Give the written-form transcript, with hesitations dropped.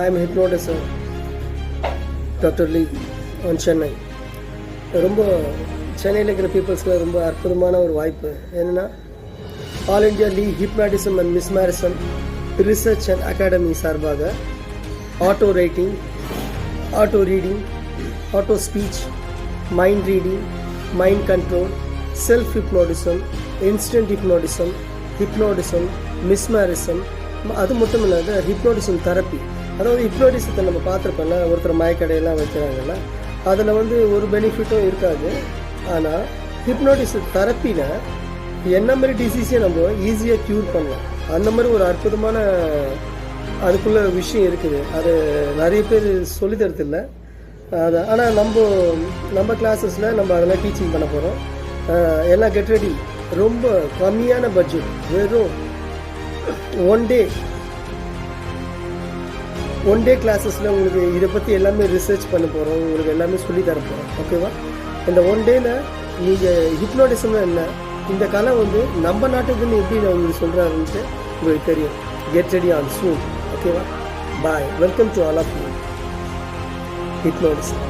am a hypnotist, Dr. Lee on Chennai. ரொம்ப சென்னையில் இருக்கிற பீப்புள்ஸ்க்கு ரொம்ப அற்புதமான ஒரு வாய்ப்பு என்னென்னா, ஆல் இண்டியா லீ hypnotism and mesmerism research and academy சார்பாக auto writing, auto reading, auto speech, mind reading, mind control, self hypnotism, instant hypnotism, mesmerism, அது மட்டும் இல்லாத ஹிப்னோட்டிசம் தெரப்பி. அதாவது ஹிப்னோட்டிசத்தை நம்ம பார்த்துருப்போம்ல, ஒருத்தர் மயக்கடையெல்லாம் வைக்கிறாங்கல்ல, அதில் ஒரு பெனிஃபிட்டும் இருக்காது. ஆனால் ஹிப்னோட்டிசம் தெரப்பியில் என்ன மாதிரி டிசீஸையும் நம்ம ஈஸியாக க்யூர் பண்ணலாம். அந்த மாதிரி ஒரு அற்புதமான அதுக்குள்ள விஷயம் இருக்குது. அது நிறைய பேர் சொல்லி தரதில்லை. அது ஆனால் நம்ம கிளாஸஸில் நம்ம அதெல்லாம் டீச்சிங் பண்ண போகிறோம். எல்லாம் கெட் ரெடி. ரொம்ப கம்மியான பட்ஜெட், வெறும் ஒன் டே கிளாஸஸில் உங்களுக்கு இதை பற்றி எல்லாமே ரிசர்ச் பண்ண போகிறோம், உங்களுக்கு எல்லாமே சொல்லி தர போகிறோம். ஓகேவா? இந்த ஒன் டேயில் நீங்கள் ஹிப்னோட்டிசம்னா என்ன, இந்த கலை நம்ம நாட்டுக்குன்னு எப்படி நான் உங்களுக்கு சொல்கிறாருன்ட்டு உங்களுக்கு தெரியும். Get ready on soon. ஓகேவா? Bye. Welcome to all of you. Hypnotism.